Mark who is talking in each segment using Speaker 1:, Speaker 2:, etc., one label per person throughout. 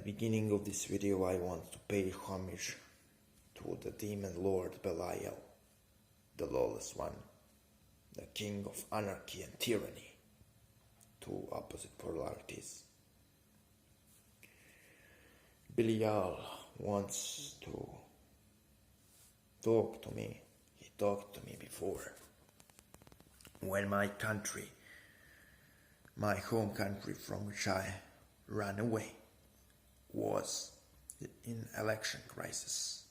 Speaker 1: beginning of this video, I want to pay homage to the demon lord Belial, the lawless one, the king of anarchy and tyranny, two opposite polarities. Belial wants to talk to me. He talked to me before. When my country, my home country from which I ran away, was in election crisis.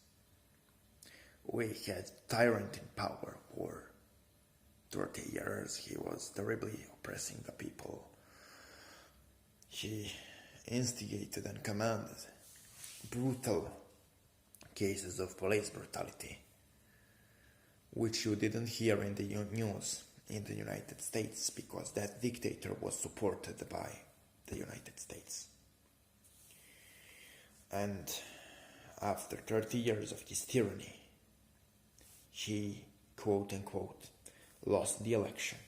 Speaker 1: We had tyrant in power for 30 years. He was terribly oppressing the people. He instigated and commanded brutal cases of police brutality, which you didn't hear in the news in the United States, because that dictator was supported by the United States. And after 30 years of his tyranny, he, quote-unquote, lost the election,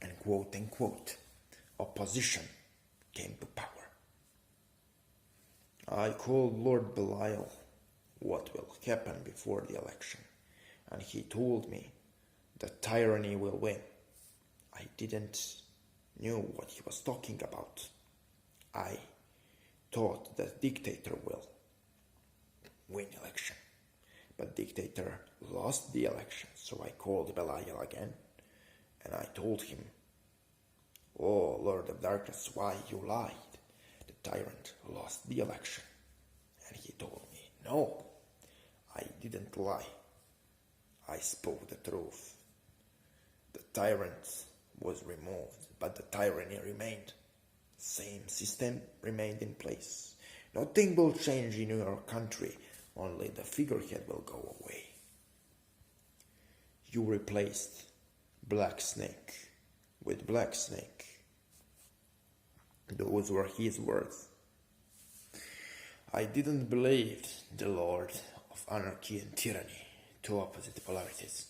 Speaker 1: and quote-unquote, opposition came to power. I called Lord Belial what will happen before the election, and he told me that tyranny will win. I didn't know what he was talking about. I thought that dictator will win election, but dictator lost the election. So I called Belial again, and I told him, "Oh, Lord of Darkness, why you lied? The tyrant lost the election." And he told me, "No, I didn't lie. I spoke the truth. The tyrant was removed, but the tyranny remained. Same system remained in place. Nothing will change in your country, only the figurehead will go away. You replaced Black Snake with Black Snake." Those were his words. I didn't believe the Lord of Anarchy and Tyranny, two opposite polarities.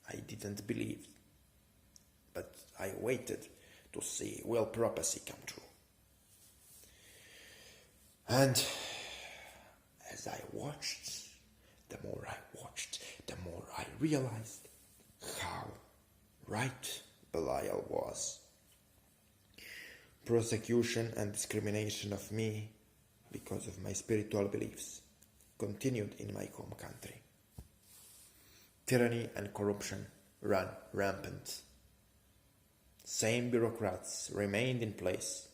Speaker 1: I didn't believe, but I waited to see will prophecy come true. And as I watched, the more I realized how right Belial was. Persecution and discrimination of me because of my spiritual beliefs continued in my home country. Tyranny and corruption ran rampant. Same bureaucrats remained in place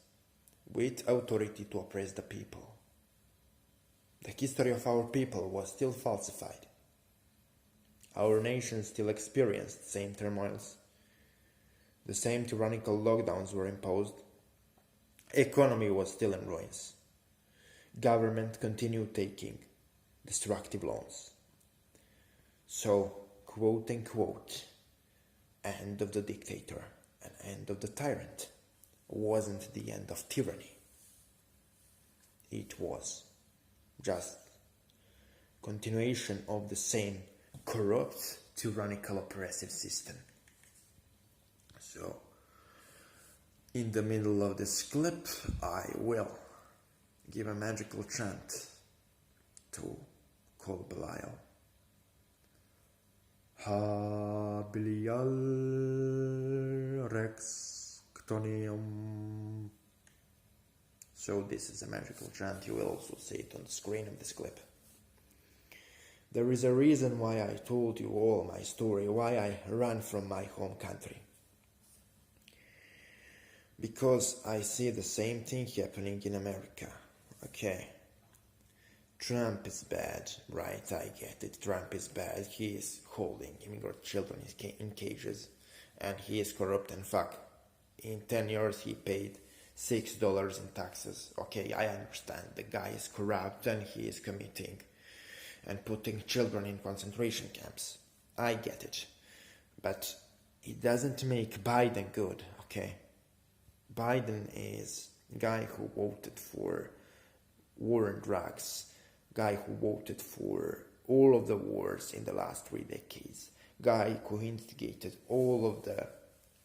Speaker 1: with authority to oppress the people. The history of our people was still falsified. Our nation still experienced the same turmoils. The same tyrannical lockdowns were imposed. Economy was still in ruins. Government continued taking destructive loans. So, quote-unquote, end of the dictator and end of the tyrant wasn't the end of tyranny. It was just continuation of the same corrupt, tyrannical, oppressive system. So, in the middle of this clip, I will give a magical chant to call Belial. Ha Belial Rex Ctonium. So this is a magical chant. You will also see it on the screen of this clip. There is a reason why I told you all my story, why I ran from my home country. Because I see the same thing happening in America. Okay, Trump is bad, right? I get it. Trump is bad. He is holding immigrant children in cages, and he is corrupt and fuck. In 10 years he paid $6 in taxes. Okay, I understand. The guy is corrupt and he is committing and putting children in concentration camps. I get it. But it doesn't make Biden good, okay? Biden is a guy who voted for war on drugs, guy who voted for all of the wars in the last 3 decades, guy who instigated all of the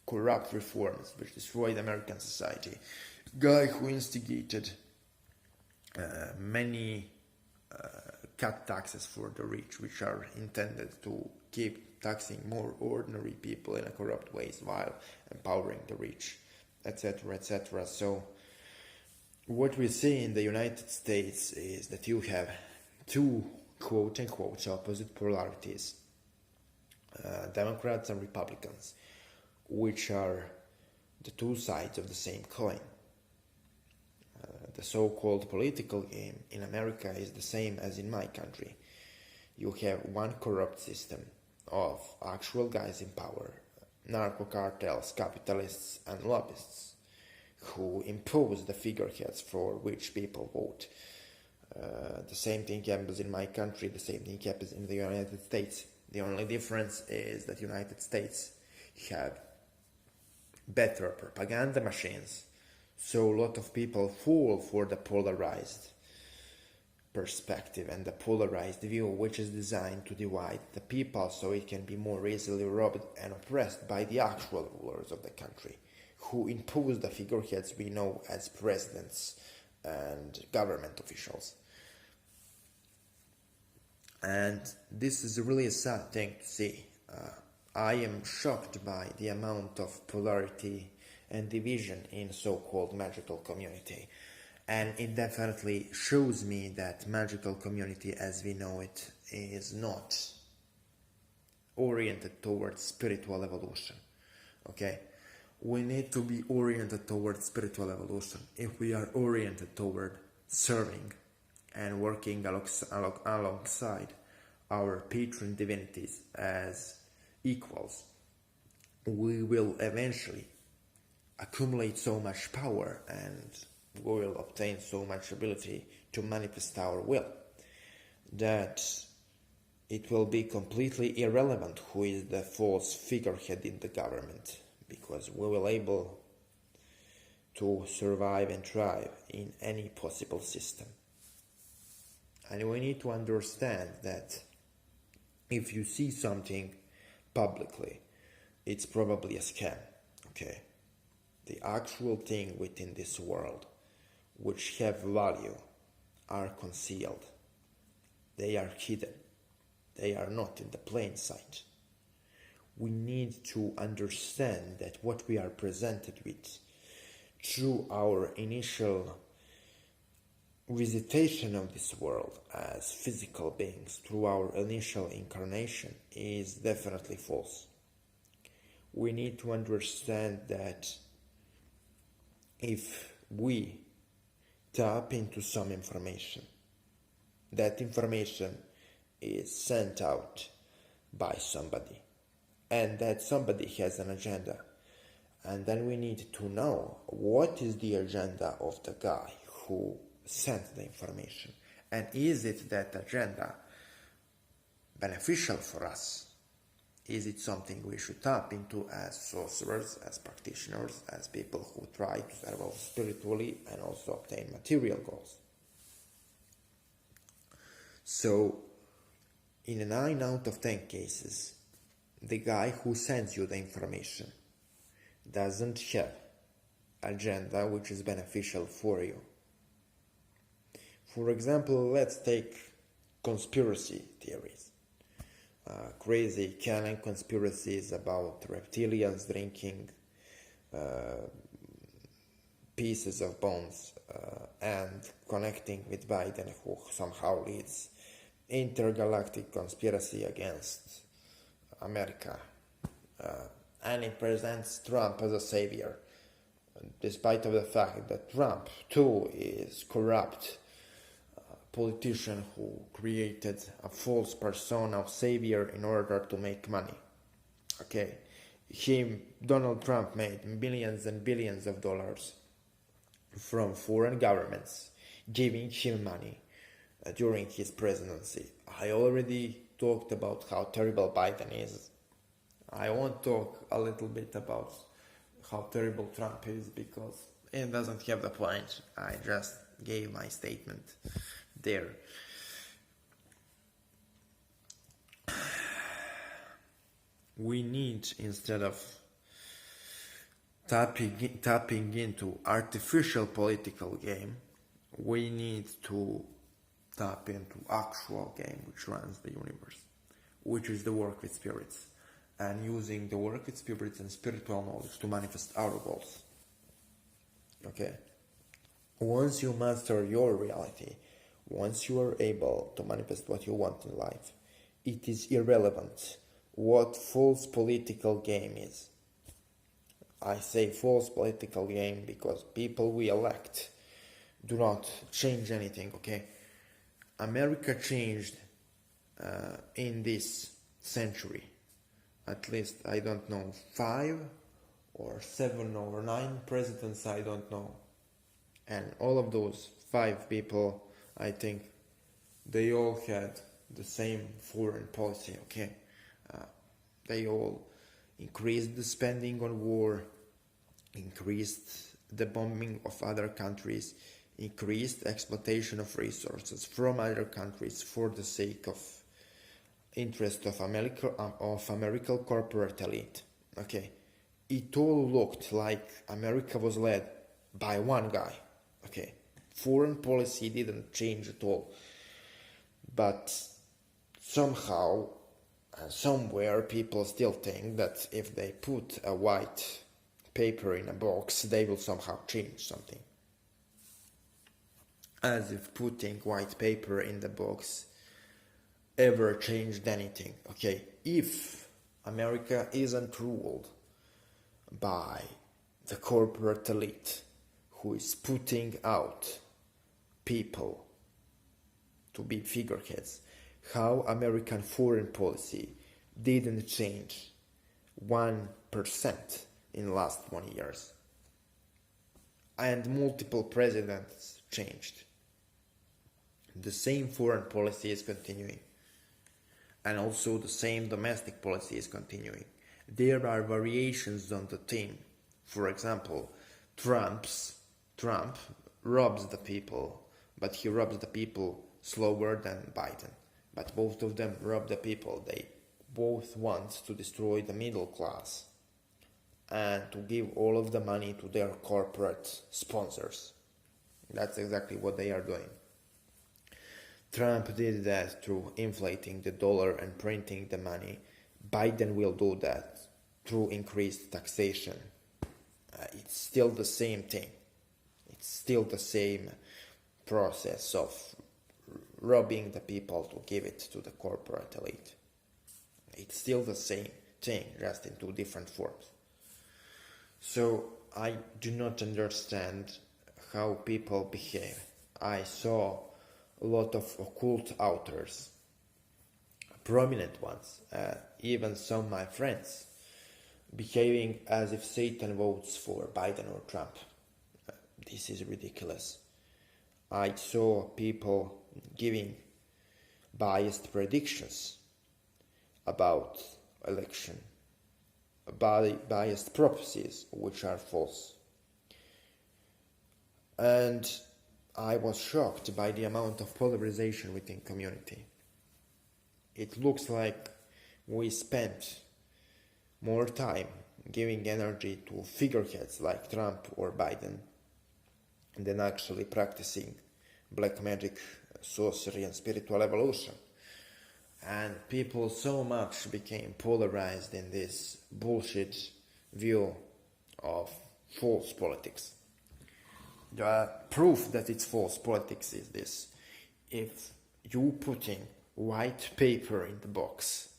Speaker 1: corrupt reforms which destroyed American society, guy who instigated many cut taxes for the rich, which are intended to keep taxing more ordinary people in a corrupt ways while empowering the rich, etc., etc. So what we see in the United States is that you have two quote-unquote opposite polarities, Democrats and Republicans, which are the two sides of the same coin. The so-called political game in America is the same as in my country. You have one corrupt system of actual guys in power, narco cartels, capitalists and lobbyists, who impose the figureheads for which people vote. The same thing happens in my country, the same thing happens in the United States. The only difference is that United States have better propaganda machines, so a lot of people fall for the polarized perspective and the polarized view, which is designed to divide the people so it can be more easily robbed and oppressed by the actual rulers of the country, who impose the figureheads we know as presidents and government officials. And this is really a sad thing to see. I am shocked by the amount of polarity and division in so-called magical community. And it definitely shows me that magical community as we know it is not oriented towards spiritual evolution. Okay? We need to be oriented towards spiritual evolution if we are oriented toward serving and working alongside our patron divinities as equals. We will eventually accumulate so much power and we will obtain so much ability to manifest our will that it will be completely irrelevant who is the false figurehead in the government, because we will able to survive and thrive in any possible system. And we need to understand that if you see something publicly, it's probably a scam, okay? The actual thing within this world which have value are concealed. They are hidden. They are not in the plain sight. We need to understand that what we are presented with through our initial visitation of this world as physical beings, through our initial incarnation, is definitely false. We need to understand that if we tap into some information, that information is sent out by somebody, and that somebody has an agenda, and then we need to know what is the agenda of the guy who sent the information, and is it that agenda beneficial for us? Is it something we should tap into as sorcerers, as practitioners, as people who try to evolve spiritually and also obtain material goals? So, in 9 out of 10 cases, the guy who sends you the information doesn't have agenda which is beneficial for you. For example, let's take conspiracy theories. Crazy canon conspiracies about reptilians drinking pieces of bones and connecting with Biden, who somehow leads intergalactic conspiracy against America. And it presents Trump as a savior, despite of the fact that Trump too is corrupt politician who created a false persona of savior in order to make money. Okay, Donald Trump made billions and billions of dollars from foreign governments giving him money during his presidency. I already talked about how terrible Biden is. I won't talk a little bit about how terrible Trump is because it doesn't have the point. I just gave my statement there. We need, instead of tapping into artificial political game, we need to tap into actual game which runs the universe, which is the work with spirits, and using the work with spirits and spiritual knowledge to manifest our goals. Okay? Once you master your reality, once you are able to manifest what you want in life, it is irrelevant what false political game is. I say false political game because people we elect do not change anything, okay? America changed in this century, at least, I don't know, 5 or 7 or 9 presidents, I don't know. And all of those 5 people, I think, they all had the same foreign policy, okay? They all increased the spending on war, increased the bombing of other countries, increased exploitation of resources from other countries for the sake of interest of American corporate elite. Okay, it all looked like America was led by one guy. Okay, foreign policy didn't change at all, but somehow, somewhere, people still think that if they put a white paper in a box, they will somehow change something. As if putting white paper in the box ever changed anything. Okay, if America isn't ruled by the corporate elite who is putting out people to be figureheads, how American foreign policy didn't change 1% in the last 20 years. And multiple presidents changed. The same foreign policy is continuing. And also the same domestic policy is continuing. There are variations on the theme. For example, Trump robs the people, but he robs the people slower than Biden. But both of them rob the people. They both want to destroy the middle class and to give all of the money to their corporate sponsors. That's exactly what they are doing. Trump did that through inflating the dollar and printing the money. Biden will do that through increased taxation. It's still the same thing. It's still the same process of robbing the people to give it to the corporate elite. It's still the same thing, just in 2 different forms. So I do not understand how people behave. I saw a lot of occult authors, prominent ones, even some of my friends, behaving as if Satan votes for Biden or Trump. This is ridiculous. I saw people giving biased predictions about election, biased prophecies which are false. And I was shocked by the amount of polarization within community. It looks like we spent more time giving energy to figureheads like Trump or Biden than actually practicing black magic, sorcery and spiritual evolution. And people so much became polarized in this bullshit view of false politics. The proof that it's false politics is this. If you putting white paper in the box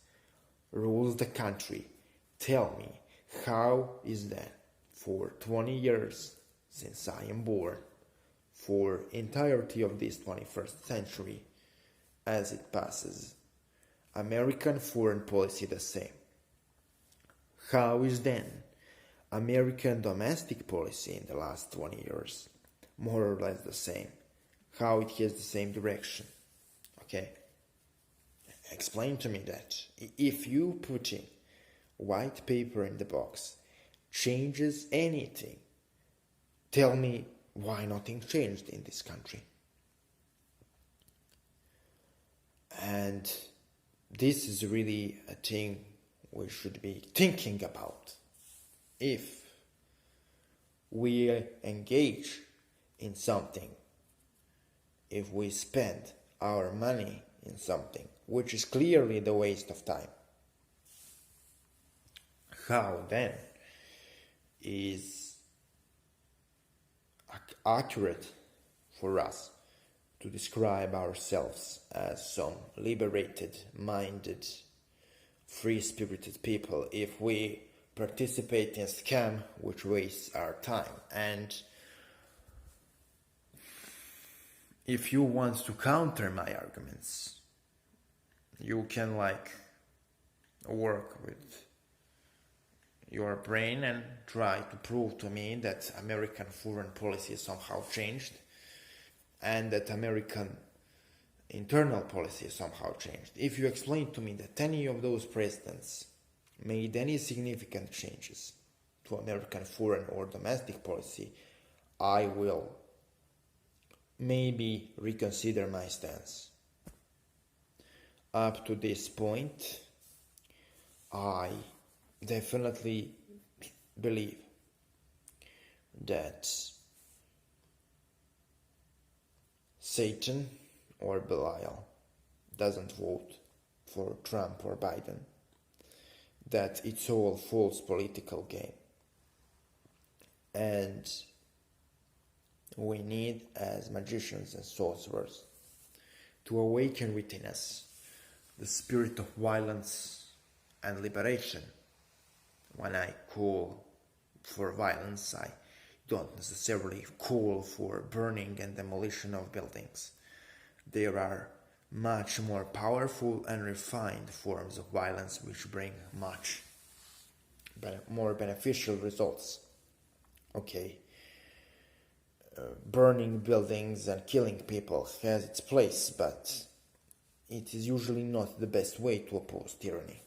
Speaker 1: rules the country, tell me, how is that for 20 years since I am born, for entirety of this 21st century, as it passes, American foreign policy the same? How is then American domestic policy in the last 20 years more or less the same? How it has the same direction? Okay? Explain to me that. If you putting white paper in the box changes anything, tell me why nothing changed in this country. And this is really a thing we should be thinking about. If we engage in something if we spend our money in something which is clearly the waste of time? How then is accurate for us to describe ourselves as some liberated, minded, free-spirited people if we participate in a scam which wastes our time? And if you want to counter my arguments, you can work with your brain and try to prove to me that American foreign policy somehow changed and that American internal policy somehow changed. If you explain to me that any of those presidents made any significant changes to American foreign or domestic policy, I will maybe reconsider my stance. Up to this point, I definitely believe that Satan or Belial doesn't vote for Trump or Biden, that it's all false political game. And we need, as magicians and sorcerers, to awaken within us the spirit of violence and liberation. When I call for violence, I don't necessarily call for burning and demolition of buildings. There are much more powerful and refined forms of violence which bring much more beneficial results. Okay, burning buildings and killing people has its place, but it is usually not the best way to oppose tyranny.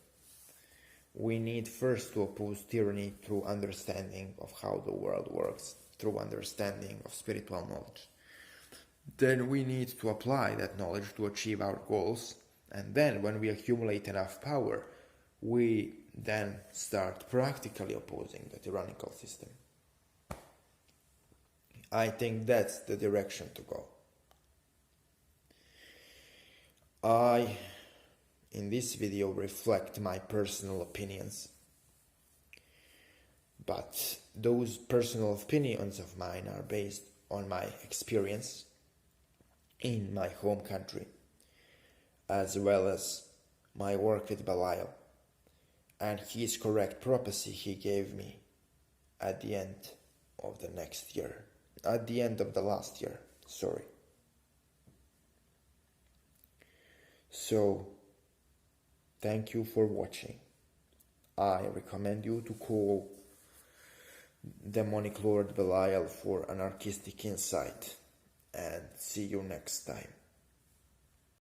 Speaker 1: We need first to oppose tyranny through understanding of how the world works, through understanding of spiritual knowledge. Then we need to apply that knowledge to achieve our goals, and then when we accumulate enough power, we then start practically opposing the tyrannical system. I think that's the direction to go. I, in this video, reflect my personal opinions, but those personal opinions of mine are based on my experience in my home country, as well as my work with Belial and his correct prophecy he gave me at the end of the last year. So, thank you for watching. I recommend you to call demonic Lord Belial for anarchistic insight, and see you next time.